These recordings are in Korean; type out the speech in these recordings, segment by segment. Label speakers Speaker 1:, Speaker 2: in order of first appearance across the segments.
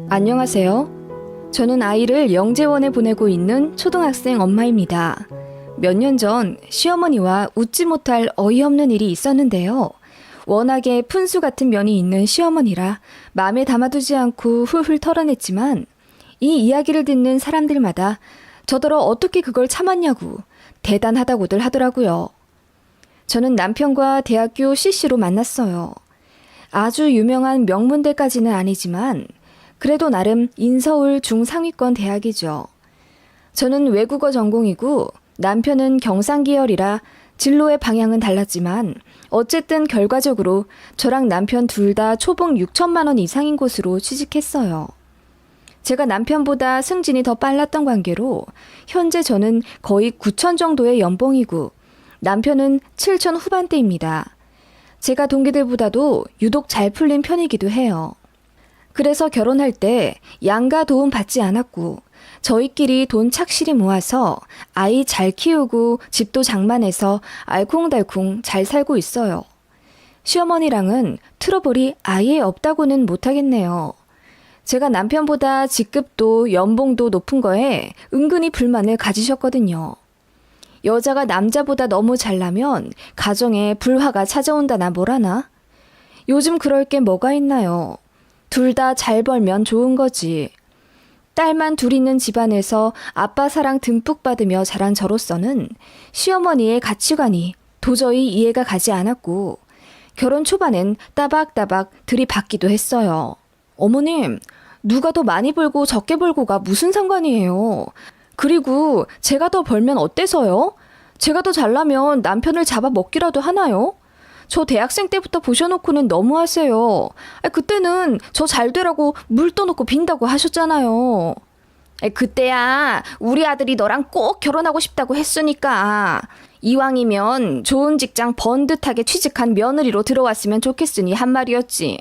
Speaker 1: 안녕하세요. 저는 아이를 영재원에 보내고 있는 초등학생 엄마입니다. 몇 년 전 시어머니와 웃지 못할 어이없는 일이 있었는데요. 워낙에 푼수 같은 면이 있는 시어머니라 마음에 담아두지 않고 훌훌 털어냈지만 이 이야기를 듣는 사람들마다 저더러 어떻게 그걸 참았냐고 대단하다고들 하더라고요. 저는 남편과 대학교 CC로 만났어요. 아주 유명한 명문대까지는 아니지만 그래도 나름 인서울 중상위권 대학이죠. 저는 외국어 전공이고 남편은 경상 계열이라 진로의 방향은 달랐지만 어쨌든 결과적으로 저랑 남편 둘 다 초봉 6천만 원 이상인 곳으로 취직했어요. 제가 남편보다 승진이 더 빨랐던 관계로 현재 저는 거의 9천 정도의 연봉이고 남편은 7천 후반대입니다. 제가 동기들보다도 유독 잘 풀린 편이기도 해요. 그래서 결혼할 때 양가 도움 받지 않았고 저희끼리 돈 착실히 모아서 아이 잘 키우고 집도 장만해서 알콩달콩 잘 살고 있어요. 시어머니랑은 트러블이 아예 없다고는 못하겠네요. 제가 남편보다 직급도 연봉도 높은 거에 은근히 불만을 가지셨거든요. 여자가 남자보다 너무 잘나면 가정에 불화가 찾아온다나 뭐라나? 요즘 그럴 게 뭐가 있나요? 둘 다 잘 벌면 좋은 거지. 딸만 둘 있는 집안에서 아빠 사랑 듬뿍 받으며 자란 저로서는 시어머니의 가치관이 도저히 이해가 가지 않았고 결혼 초반엔 따박따박 들이받기도 했어요. 어머님, 누가 더 많이 벌고 적게 벌고가 무슨 상관이에요. 그리고 제가 더 벌면 어때서요? 제가 더 잘나면 남편을 잡아먹기라도 하나요? 저 대학생 때부터 보셔놓고는 너무하세요. 그때는 저 잘 되라고 물 떠놓고 빈다고 하셨잖아요. 그때야 우리 아들이 너랑 꼭 결혼하고 싶다고 했으니까. 이왕이면 좋은 직장 번듯하게 취직한 며느리로 들어왔으면 좋겠으니 한 말이었지.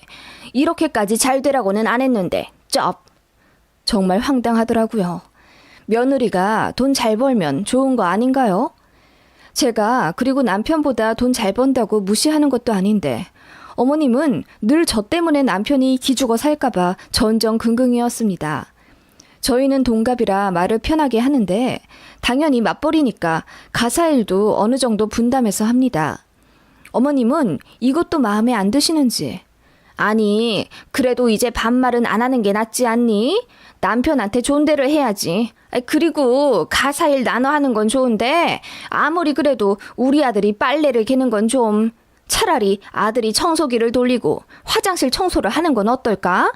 Speaker 1: 이렇게까지 잘 되라고는 안 했는데 쩝. 정말 황당하더라고요. 며느리가 돈 잘 벌면 좋은 거 아닌가요? 제가 그리고 남편보다 돈 잘 번다고 무시하는 것도 아닌데 어머님은 늘 저 때문에 남편이 기죽어 살까봐 전전긍긍이었습니다. 저희는 동갑이라 말을 편하게 하는데 당연히 맞벌이니까 가사일도 어느 정도 분담해서 합니다. 어머님은 이것도 마음에 안 드시는지 아니 그래도 이제 반말은 안 하는 게 낫지 않니? 남편한테 존대를 해야지. 그리고 가사일 나눠 하는 건 좋은데 아무리 그래도 우리 아들이 빨래를 개는 건 좀 차라리 아들이 청소기를 돌리고 화장실 청소를 하는 건 어떨까?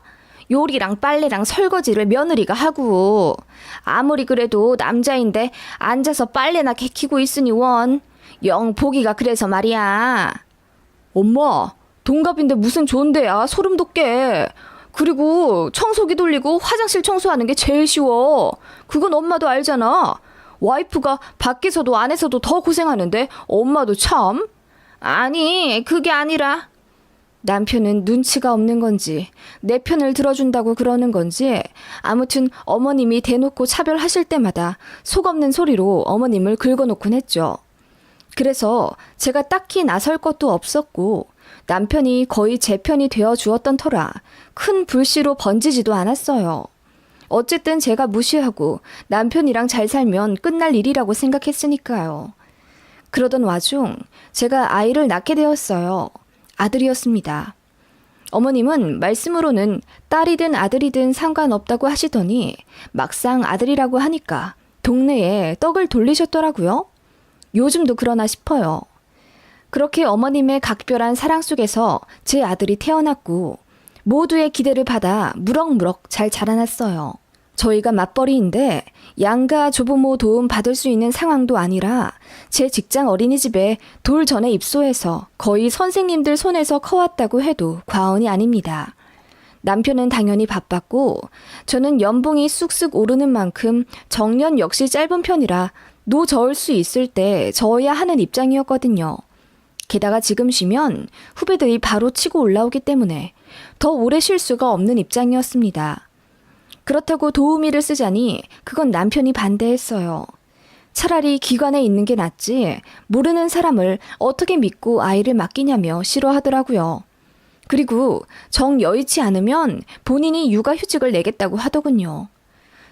Speaker 1: 요리랑 빨래랑 설거지를 며느리가 하고 아무리 그래도 남자인데 앉아서 빨래나 개키고 있으니 영 보기가 그래서 말이야. 엄마, 동갑인데 무슨 존대야. 소름 돋게. 그리고 청소기 돌리고 화장실 청소하는 게 제일 쉬워. 그건 엄마도 알잖아. 와이프가 밖에서도 안에서도 더 고생하는데 엄마도 참. 아니 그게 아니라 남편은 눈치가 없는 건지 내 편을 들어준다고 그러는 건지 아무튼 어머님이 대놓고 차별하실 때마다 속 없는 소리로 어머님을 긁어놓곤 했죠. 그래서 제가 딱히 나설 것도 없었고 남편이 거의 제 편이 되어 주었던 터라 큰 불씨로 번지지도 않았어요. 어쨌든 제가 무시하고 남편이랑 잘 살면 끝날 일이라고 생각했으니까요. 그러던 와중 제가 아이를 낳게 되었어요. 아들이었습니다. 어머님은 말씀으로는 딸이든 아들이든 상관없다고 하시더니 막상 아들이라고 하니까 동네에 떡을 돌리셨더라고요. 요즘도 그러나 싶어요. 그렇게 어머님의 각별한 사랑 속에서 제 아들이 태어났고 모두의 기대를 받아 무럭무럭 잘 자라났어요. 저희가 맞벌이인데 양가 조부모 도움 받을 수 있는 상황도 아니라 제 직장 어린이집에 돌 전에 입소해서 거의 선생님들 손에서 커왔다고 해도 과언이 아닙니다. 남편은 당연히 바빴고 저는 연봉이 쑥쑥 오르는 만큼 정년 역시 짧은 편이라 노저을 수 있을 때 저어야 하는 입장이었거든요. 게다가 지금 쉬면 후배들이 바로 치고 올라오기 때문에 더 오래 쉴 수가 없는 입장이었습니다. 그렇다고 도우미를 쓰자니 그건 남편이 반대했어요. 차라리 기관에 있는 게 낫지 모르는 사람을 어떻게 믿고 아이를 맡기냐며 싫어하더라고요. 그리고 정 여의치 않으면 본인이 육아휴직을 내겠다고 하더군요.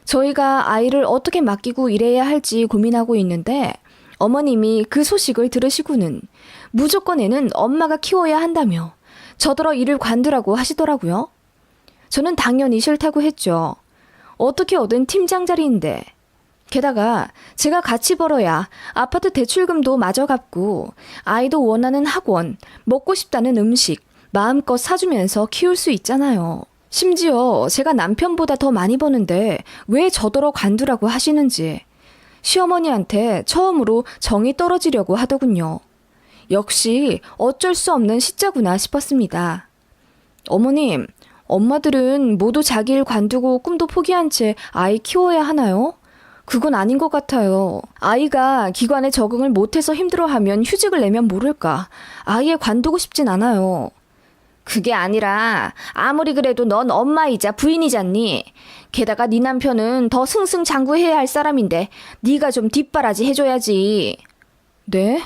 Speaker 1: 저희가 아이를 어떻게 맡기고 일해야 할지 고민하고 있는데 어머님이 그 소식을 들으시고는 무조건 애는 엄마가 키워야 한다며 저더러 일을 관두라고 하시더라고요. 저는 당연히 싫다고 했죠. 어떻게 얻은 팀장 자리인데. 게다가 제가 같이 벌어야 아파트 대출금도 마저 갚고 아이도 원하는 학원, 먹고 싶다는 음식 마음껏 사주면서 키울 수 있잖아요. 심지어 제가 남편보다 더 많이 버는데 왜 저더러 관두라고 하시는지 시어머니한테 처음으로 정이 떨어지려고 하더군요. 역시 어쩔 수 없는 시자구나 싶었습니다. 어머님, 엄마들은 모두 자기 일 관두고 꿈도 포기한 채 아이 키워야 하나요? 그건 아닌 것 같아요. 아이가 기관에 적응을 못해서 힘들어하면 휴직을 내면 모를까. 아예 관두고 싶진 않아요. 그게 아니라 아무리 그래도 넌 엄마이자 부인이잖니. 게다가 네 남편은 더 승승장구해야 할 사람인데 네가 좀 뒷바라지 해줘야지. 네?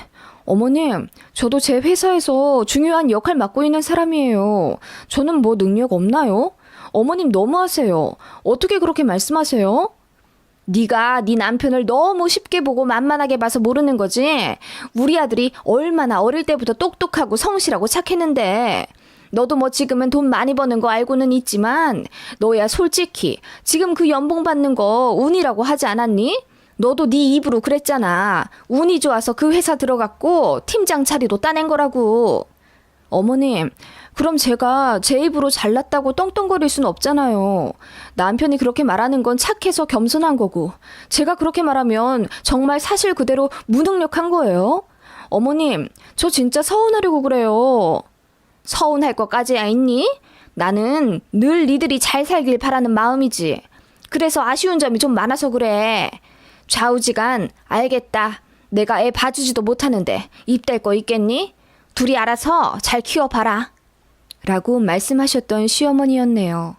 Speaker 1: 어머님, 저도 제 회사에서 중요한 역할 맡고 있는 사람이에요. 저는 뭐 능력 없나요? 어머님 너무하세요. 어떻게 그렇게 말씀하세요? 네가 네 남편을 너무 쉽게 보고 만만하게 봐서 모르는 거지. 우리 아들이 얼마나 어릴 때부터 똑똑하고 성실하고 착했는데. 너도 뭐 지금은 돈 많이 버는 거 알고는 있지만 너야 솔직히 지금 그 연봉 받는 거 운이라고 하지 않았니? 너도 네 입으로 그랬잖아. 운이 좋아서 그 회사 들어갔고 팀장 자리도 따낸 거라고. 어머님, 그럼 제가 제 입으로 잘났다고 떵떵거릴 순 없잖아요. 남편이 그렇게 말하는 건 착해서 겸손한 거고 제가 그렇게 말하면 정말 사실 그대로 무능력한 거예요. 어머님, 저 진짜 서운하려고 그래요. 서운할 것까지야 있니? 나는 늘 니들이 잘 살길 바라는 마음이지. 그래서 아쉬운 점이 좀 많아서 그래. 좌우지간 알겠다. 내가 애 봐주지도 못하는데 입 댈 거 있겠니? 둘이 알아서 잘 키워봐라. 라고 말씀하셨던 시어머니였네요.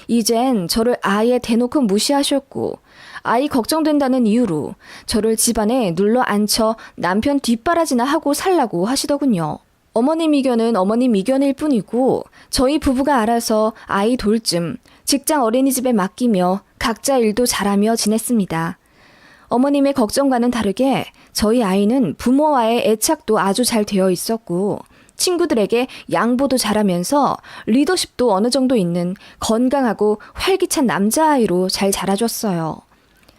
Speaker 1: 이젠 저를 아예 대놓고 무시하셨고 아이 걱정된다는 이유로 저를 집안에 눌러 앉혀 남편 뒷바라지나 하고 살라고 하시더군요. 어머님 의견은 어머님 의견일 뿐이고 저희 부부가 알아서 아이 돌쯤 직장 어린이집에 맡기며 각자 일도 잘하며 지냈습니다. 어머님의 걱정과는 다르게 저희 아이는 부모와의 애착도 아주 잘 되어 있었고 친구들에게 양보도 잘하면서 리더십도 어느 정도 있는 건강하고 활기찬 남자아이로 잘 자라줬어요.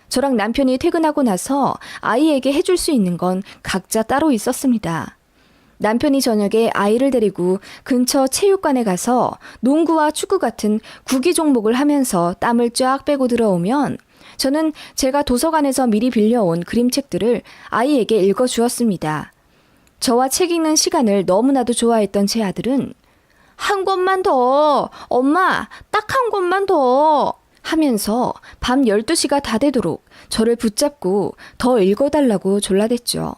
Speaker 1: 저랑 남편이 퇴근하고 나서 아이에게 해줄 수 있는 건 각자 따로 있었습니다. 남편이 저녁에 아이를 데리고 근처 체육관에 가서 농구와 축구 같은 구기 종목을 하면서 땀을 쫙 빼고 들어오면 저는 제가 도서관에서 미리 빌려온 그림책들을 아이에게 읽어주었습니다. 저와 책 읽는 시간을 너무나도 좋아했던 제 아들은 한 권만 더, 엄마, 딱 한 권만 더 하면서 밤 12시가 다 되도록 저를 붙잡고 더 읽어달라고 졸라댔죠.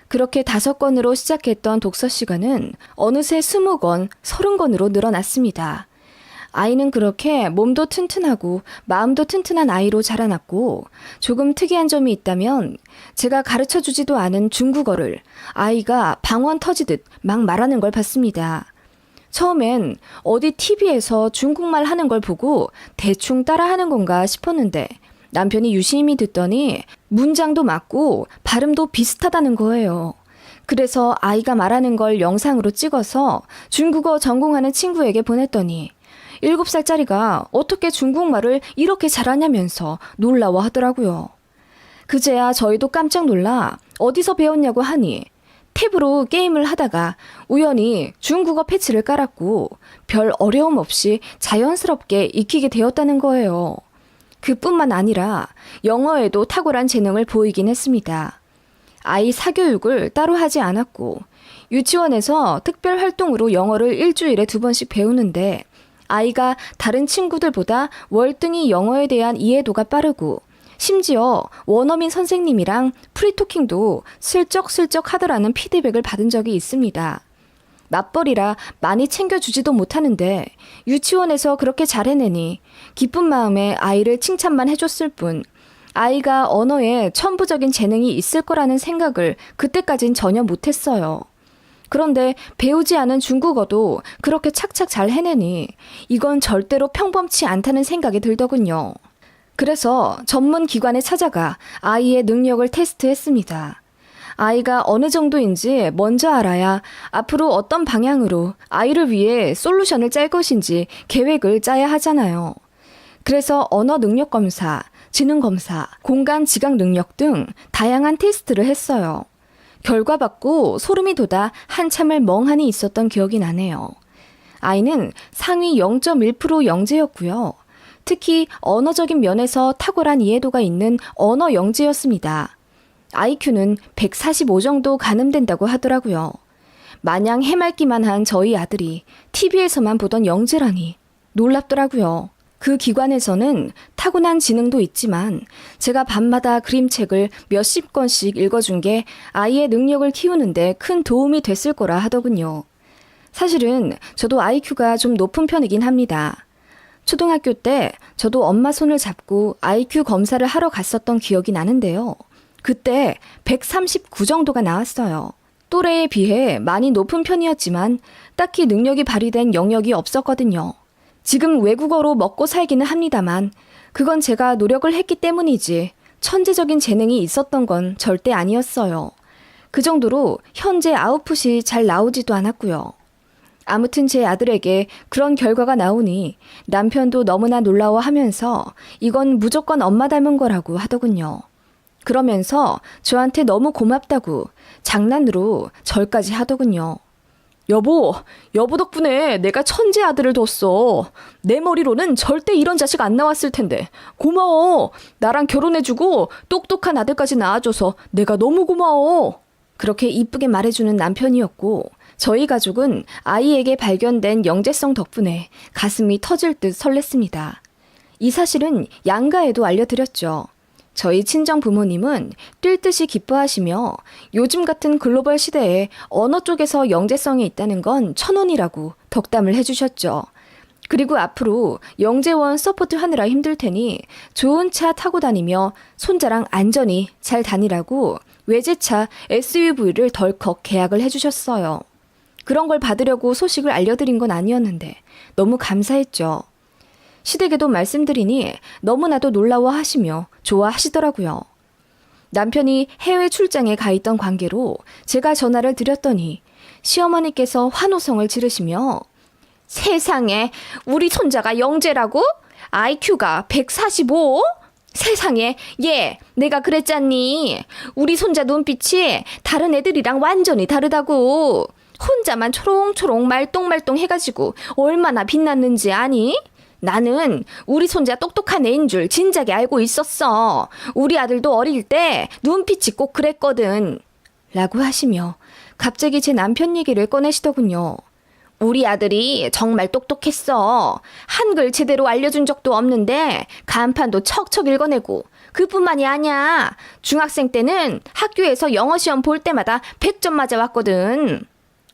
Speaker 1: 그렇게 5권으로 시작했던 독서 시간은 어느새 20권, 30권으로 늘어났습니다. 아이는 그렇게 몸도 튼튼하고 마음도 튼튼한 아이로 자라났고 조금 특이한 점이 있다면 제가 가르쳐주지도 않은 중국어를 아이가 방언 터지듯 막 말하는 걸 봤습니다. 처음엔 어디 TV에서 중국말 하는 걸 보고 대충 따라하는 건가 싶었는데 남편이 유심히 듣더니 문장도 맞고 발음도 비슷하다는 거예요. 그래서 아이가 말하는 걸 영상으로 찍어서 중국어 전공하는 친구에게 보냈더니 7살짜리가 어떻게 중국말을 이렇게 잘하냐면서 놀라워하더라고요. 그제야 저희도 깜짝 놀라 어디서 배웠냐고 하니 탭으로 게임을 하다가 우연히 중국어 패치를 깔았고 별 어려움 없이 자연스럽게 익히게 되었다는 거예요. 그뿐만 아니라 영어에도 탁월한 재능을 보이긴 했습니다. 아이 사교육을 따로 하지 않았고 유치원에서 특별 활동으로 영어를 일주일에 2번씩 배우는데 아이가 다른 친구들보다 월등히 영어에 대한 이해도가 빠르고 심지어 원어민 선생님이랑 프리토킹도 슬쩍슬쩍 하더라는 피드백을 받은 적이 있습니다. 맞벌이라 많이 챙겨주지도 못하는데 유치원에서 그렇게 잘 해내니 기쁜 마음에 아이를 칭찬만 해줬을 뿐 아이가 언어에 천부적인 재능이 있을 거라는 생각을 그때까진 전혀 못했어요. 그런데 배우지 않은 중국어도 그렇게 착착 잘 해내니 이건 절대로 평범치 않다는 생각이 들더군요. 그래서 전문 기관에 찾아가 아이의 능력을 테스트했습니다. 아이가 어느 정도인지 먼저 알아야 앞으로 어떤 방향으로 아이를 위해 솔루션을 짤 것인지 계획을 짜야 하잖아요. 그래서 언어 능력 검사, 지능 검사, 공간 지각 능력 등 다양한 테스트를 했어요. 결과 받고 소름이 돋아 한참을 멍하니 있었던 기억이 나네요. 아이는 상위 0.1% 영재였고요. 특히 언어적인 면에서 탁월한 이해도가 있는 언어 영재였습니다. IQ는 145 정도 가늠된다고 하더라고요. 마냥 해맑기만 한 저희 아들이 TV에서만 보던 영재라니 놀랍더라고요. 그 기관에서는 타고난 지능도 있지만 제가 밤마다 그림책을 몇십 권씩 읽어준 게 아이의 능력을 키우는데 큰 도움이 됐을 거라 하더군요. 사실은 저도 IQ가 좀 높은 편이긴 합니다. 초등학교 때 저도 엄마 손을 잡고 IQ 검사를 하러 갔었던 기억이 나는데요. 그때 139 정도가 나왔어요. 또래에 비해 많이 높은 편이었지만 딱히 능력이 발휘된 영역이 없었거든요. 지금 외국어로 먹고 살기는 합니다만 그건 제가 노력을 했기 때문이지 천재적인 재능이 있었던 건 절대 아니었어요. 그 정도로 현재 아웃풋이 잘 나오지도 않았고요. 아무튼 제 아들에게 그런 결과가 나오니 남편도 너무나 놀라워하면서 이건 무조건 엄마 닮은 거라고 하더군요. 그러면서 저한테 너무 고맙다고 장난으로 절까지 하더군요. 여보 덕분에 내가 천재 아들을 뒀어. 내 머리로는 절대 이런 자식 안 나왔을 텐데. 고마워. 나랑 결혼해주고 똑똑한 아들까지 낳아줘서 내가 너무 고마워. 그렇게 이쁘게 말해주는 남편이었고 저희 가족은 아이에게 발견된 영재성 덕분에 가슴이 터질 듯 설렜습니다. 이 사실은 양가에도 알려드렸죠. 저희 친정 부모님은 뛸 듯이 기뻐하시며 요즘 같은 글로벌 시대에 언어 쪽에서 영재성이 있다는 건 천원이라고 덕담을 해주셨죠. 그리고 앞으로 영재원 서포트 하느라 힘들 테니 좋은 차 타고 다니며 손자랑 안전히 잘 다니라고 외제차 SUV를 덜컥 계약을 해주셨어요. 그런 걸 받으려고 소식을 알려드린 건 아니었는데 너무 감사했죠. 시댁에도 말씀드리니 너무나도 놀라워하시며 좋아하시더라고요. 남편이 해외 출장에 가 있던 관계로 제가 전화를 드렸더니 시어머니께서 환호성을 지르시며 세상에 우리 손자가 영재라고? IQ가 145? 세상에 얘 내가 그랬잖니. 우리 손자 눈빛이 다른 애들이랑 완전히 다르다고. 혼자만 초롱초롱 말똥말똥 해가지고 얼마나 빛났는지 아니? 나는 우리 손자 똑똑한 애인 줄 진작에 알고 있었어. 우리 아들도 어릴 때 눈빛이 꼭 그랬거든. 라고 하시며 갑자기 제 남편 얘기를 꺼내시더군요. 우리 아들이 정말 똑똑했어. 한글 제대로 알려준 적도 없는데 간판도 척척 읽어내고 그뿐만이 아니야. 중학생 때는 학교에서 영어 시험 볼 때마다 100점 맞아왔거든.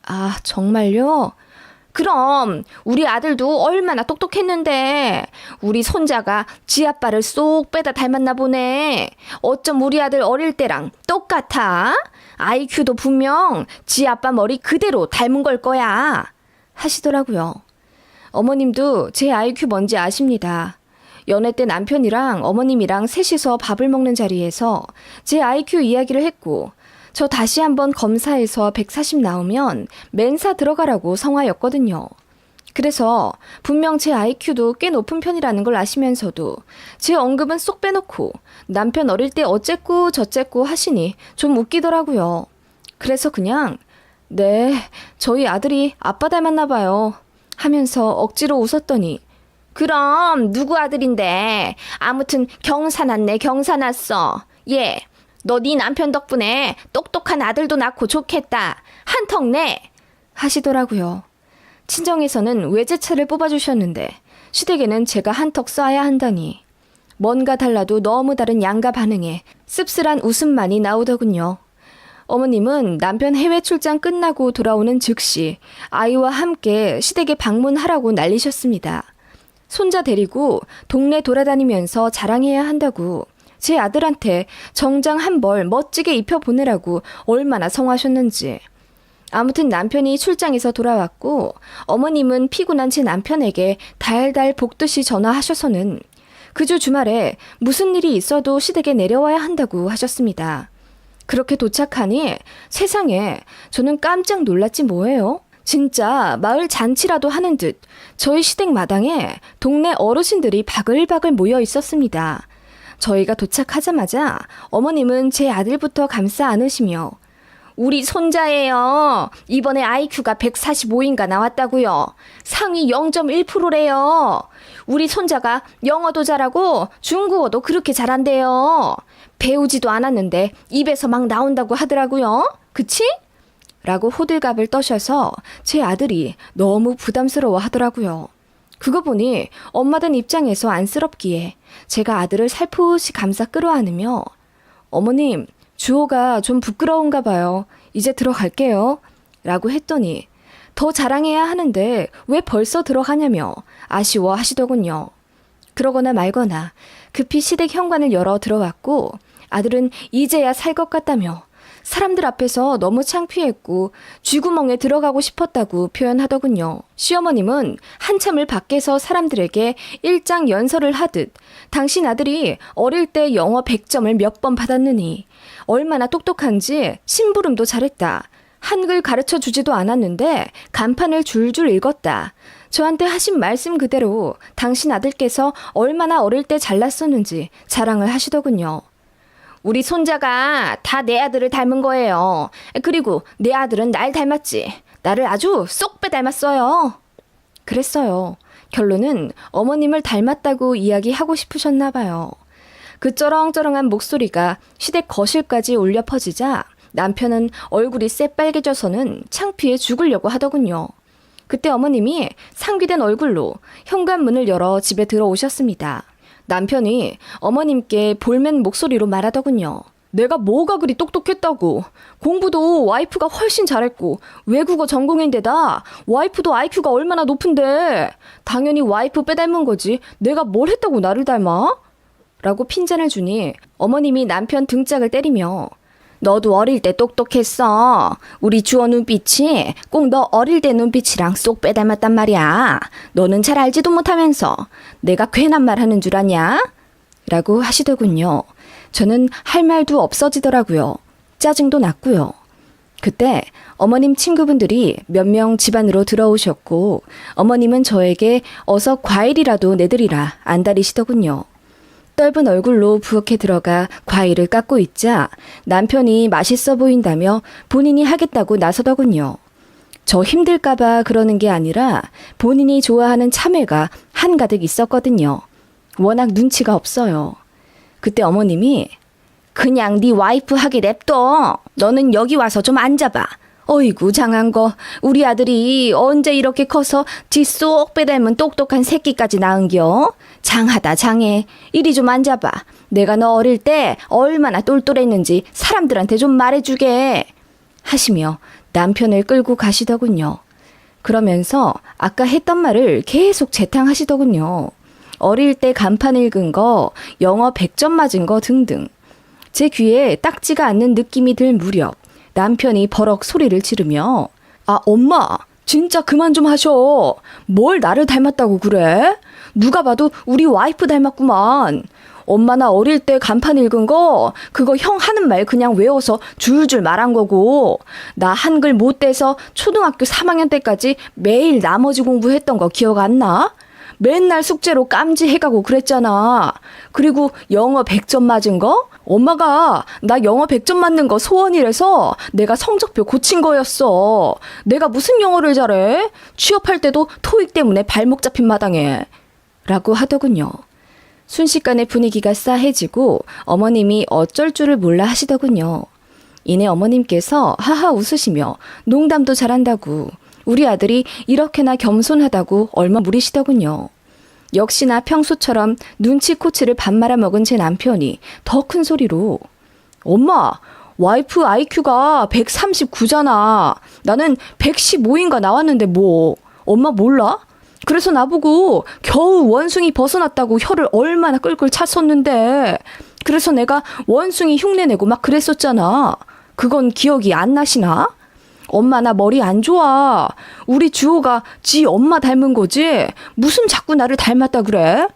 Speaker 1: 아, 정말요? 그럼 우리 아들도 얼마나 똑똑했는데 우리 손자가 지 아빠를 쏙 빼다 닮았나 보네. 어쩜 우리 아들 어릴 때랑 똑같아? IQ도 분명 지 아빠 머리 그대로 닮은 걸 거야. 하시더라고요. 어머님도 제 IQ 뭔지 아십니다. 연애 때 남편이랑 어머님이랑 셋이서 밥을 먹는 자리에서 제 IQ 이야기를 했고 저 다시 한번 검사해서 140 나오면 멘사 들어가라고 성화였거든요. 그래서 분명 제 IQ도 꽤 높은 편이라는 걸 아시면서도 제 언급은 쏙 빼놓고 남편 어릴 때 어쨌고 저쨌고 하시니 좀 웃기더라고요. 그래서 그냥 네, 저희 아들이 아빠 닮았나 봐요 하면서 억지로 웃었더니 그럼 누구 아들인데? 아무튼 경사 났네 경사 났어. 예. 너 네 남편 덕분에 똑똑한 아들도 낳고 좋겠다. 한턱 내! 하시더라고요. 친정에서는 외제차를 뽑아주셨는데 시댁에는 제가 한턱 쏴야 한다니. 뭔가 달라도 너무 다른 양가 반응에 씁쓸한 웃음만이 나오더군요. 어머님은 남편 해외 출장 끝나고 돌아오는 즉시 아이와 함께 시댁에 방문하라고 난리셨습니다. 손자 데리고 동네 돌아다니면서 자랑해야 한다고 제 아들한테 정장 한 벌 멋지게 입혀보내라고 얼마나 성하셨는지. 아무튼 남편이 출장에서 돌아왔고 어머님은 피곤한 제 남편에게 달달 볶듯이 전화하셔서는 그 주 주말에 무슨 일이 있어도 시댁에 내려와야 한다고 하셨습니다. 그렇게 도착하니 세상에 저는 깜짝 놀랐지 뭐예요. 진짜 마을 잔치라도 하는 듯 저희 시댁 마당에 동네 어르신들이 바글바글 모여 있었습니다. 저희가 도착하자마자 어머님은 제 아들부터 감싸 안으시며 우리 손자예요. 이번에 IQ가 145인가 나왔다고요. 상위 0.1%래요. 우리 손자가 영어도 잘하고 중국어도 그렇게 잘한대요. 배우지도 않았는데 입에서 막 나온다고 하더라고요. 그치? 라고 호들갑을 떠셔서 제 아들이 너무 부담스러워 하더라고요. 그거 보니 엄마들 입장에서 안쓰럽기에 제가 아들을 살포시 감싸 끌어안으며 어머님, 주호가 좀 부끄러운가 봐요. 이제 들어갈게요. 라고 했더니 더 자랑해야 하는데 왜 벌써 들어가냐며 아쉬워 하시더군요. 그러거나 말거나 급히 시댁 현관을 열어 들어왔고 아들은 이제야 살 것 같다며 사람들 앞에서 너무 창피했고 쥐구멍에 들어가고 싶었다고 표현하더군요. 시어머님은 한참을 밖에서 사람들에게 일장 연설을 하듯 당신 아들이 어릴 때 영어 100점을 몇 번 받았느니 얼마나 똑똑한지 심부름도 잘했다. 한글 가르쳐 주지도 않았는데 간판을 줄줄 읽었다. 저한테 하신 말씀 그대로 당신 아들께서 얼마나 어릴 때 잘났었는지 자랑을 하시더군요. 우리 손자가 다 내 아들을 닮은 거예요. 그리고 내 아들은 날 닮았지. 나를 아주 쏙 빼 닮았어요. 그랬어요. 결론은 어머님을 닮았다고 이야기하고 싶으셨나 봐요. 그 쩌렁쩌렁한 목소리가 시댁 거실까지 울려 퍼지자 남편은 얼굴이 새빨개져서는 창피해 죽으려고 하더군요. 그때 어머님이 상기된 얼굴로 현관문을 열어 집에 들어오셨습니다. 남편이 어머님께 볼멘 목소리로 말하더군요. 내가 뭐가 그리 똑똑했다고. 공부도 와이프가 훨씬 잘했고 외국어 전공인데다 와이프도 IQ가 얼마나 높은데 당연히 와이프 빼닮은 거지 내가 뭘 했다고 나를 닮아? 라고 핀잔을 주니 어머님이 남편 등짝을 때리며 너도 어릴 때 똑똑했어. 우리 주어 눈빛이 꼭 너 어릴 때 눈빛이랑 쏙 빼닮았단 말이야. 너는 잘 알지도 못하면서 내가 괜한 말 하는 줄 아냐? 라고 하시더군요. 저는 할 말도 없어지더라고요. 짜증도 났고요. 그때 어머님 친구분들이 몇 명 집 안으로 들어오셨고 어머님은 저에게 어서 과일이라도 내드리라 안달이시더군요. 떫은 얼굴로 부엌에 들어가 과일을 깎고 있자 남편이 맛있어 보인다며 본인이 하겠다고 나서더군요. 저 힘들까봐 그러는 게 아니라 본인이 좋아하는 참외가 한가득 있었거든요. 워낙 눈치가 없어요. 그때 어머님이 그냥 네 와이프 하게 냅둬. 너는 여기 와서 좀 앉아봐. 어이구 장한 거 우리 아들이 언제 이렇게 커서 지 쏙 빼닮은 똑똑한 새끼까지 낳은겨? 장하다 장해. 이리 좀 앉아봐. 내가 너 어릴 때 얼마나 똘똘했는지 사람들한테 좀 말해주게. 하시며 남편을 끌고 가시더군요. 그러면서 아까 했던 말을 계속 재탕하시더군요. 어릴 때 간판 읽은 거, 영어 100점 맞은 거 등등. 제 귀에 딱지가 않는 느낌이 들 무렵 남편이 버럭 소리를 지르며 아 엄마 진짜 그만 좀 하셔. 뭘 나를 닮았다고 그래? 누가 봐도 우리 와이프 닮았구만. 엄마 나 어릴 때 간판 읽은 거 그거 형 하는 말 그냥 외워서 줄줄 말한 거고 나 한글 못 떼서 초등학교 3학년 때까지 매일 나머지 공부했던 거 기억 안 나? 맨날 숙제로 깜지해가고 그랬잖아. 그리고 영어 100점 맞은 거? 엄마가 나 영어 100점 맞는 거 소원이라서 내가 성적표 고친 거였어. 내가 무슨 영어를 잘해? 취업할 때도 토익 때문에 발목 잡힌 마당에. 라고 하더군요. 순식간에 분위기가 싸해지고 어머님이 어쩔 줄을 몰라 하시더군요. 이내 어머님께서 하하 웃으시며 농담도 잘한다고 우리 아들이 이렇게나 겸손하다고 얼마무리시더군요. 역시나 평소처럼 눈치코치를 밥 말아먹은 제 남편이 더 큰 소리로 엄마 와이프 IQ가 139잖아. 나는 115인가 나왔는데 뭐 엄마 몰라? 그래서 나보고 겨우 원숭이 벗어났다고 혀를 얼마나 끌끌 찼었는데 그래서 내가 원숭이 흉내내고 막 그랬었잖아. 그건 기억이 안 나시나? 엄마 나 머리 안 좋아. 우리 주호가 지 엄마 닮은 거지? 무슨 자꾸 나를 닮았다 그래?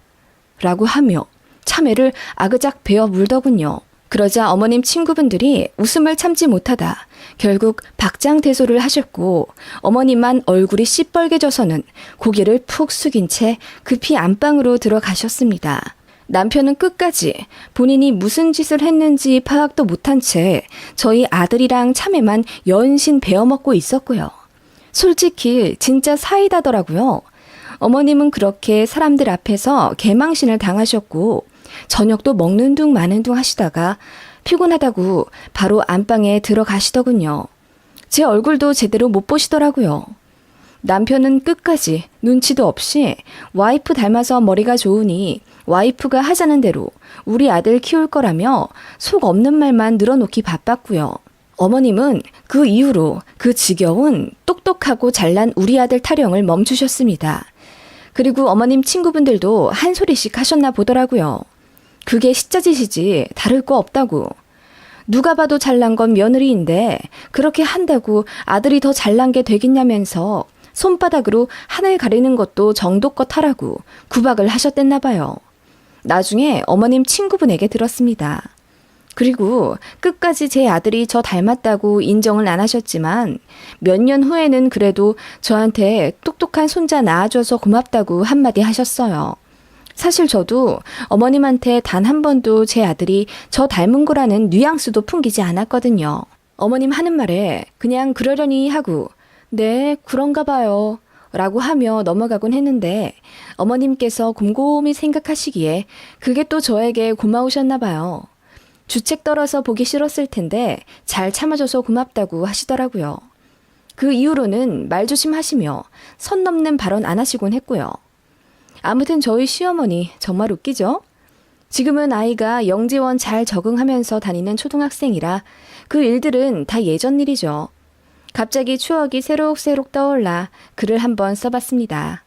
Speaker 1: 라고 하며 참외를 아그작 베어 물더군요. 그러자 어머님 친구분들이 웃음을 참지 못하다 결국 박장대소를 하셨고 어머님만 얼굴이 시뻘개져서는 고개를 푹 숙인 채 급히 안방으로 들어가셨습니다. 남편은 끝까지 본인이 무슨 짓을 했는지 파악도 못한 채 저희 아들이랑 참외만 연신 베어먹고 있었고요. 솔직히 진짜 사이다더라고요. 어머님은 그렇게 사람들 앞에서 개망신을 당하셨고 저녁도 먹는 둥 마는 둥 하시다가 피곤하다고 바로 안방에 들어가시더군요. 제 얼굴도 제대로 못 보시더라고요. 남편은 끝까지 눈치도 없이 와이프 닮아서 머리가 좋으니 와이프가 하자는 대로 우리 아들 키울 거라며 속 없는 말만 늘어놓기 바빴고요. 어머님은 그 이후로 그 지겨운 똑똑하고 잘난 우리 아들 타령을 멈추셨습니다. 그리고 어머님 친구분들도 한 소리씩 하셨나 보더라고요. 그게 시짜짓이지 다를 거 없다고. 누가 봐도 잘난 건 며느리인데 그렇게 한다고 아들이 더 잘난 게 되겠냐면서 손바닥으로 하늘 가리는 것도 정도껏 하라고 구박을 하셨댔나 봐요. 나중에 어머님 친구분에게 들었습니다. 그리고 끝까지 제 아들이 저 닮았다고 인정은 안 하셨지만 몇 년 후에는 그래도 저한테 똑똑한 손자 낳아줘서 고맙다고 한마디 하셨어요. 사실 저도 어머님한테 단 한 번도 제 아들이 저 닮은 거라는 뉘앙스도 풍기지 않았거든요. 어머님 하는 말에 그냥 그러려니 하고 네, 그런가 봐요 라고 하며 넘어가곤 했는데 어머님께서 곰곰이 생각하시기에 그게 또 저에게 고마우셨나 봐요. 주책 떨어서 보기 싫었을 텐데 잘 참아줘서 고맙다고 하시더라고요. 그 이후로는 말조심하시며 선 넘는 발언 안 하시곤 했고요. 아무튼 저희 시어머니 정말 웃기죠? 지금은 아이가 영재원 잘 적응하면서 다니는 초등학생이라 그 일들은 다 예전 일이죠. 갑자기 추억이 새록새록 떠올라 글을 한번 써봤습니다.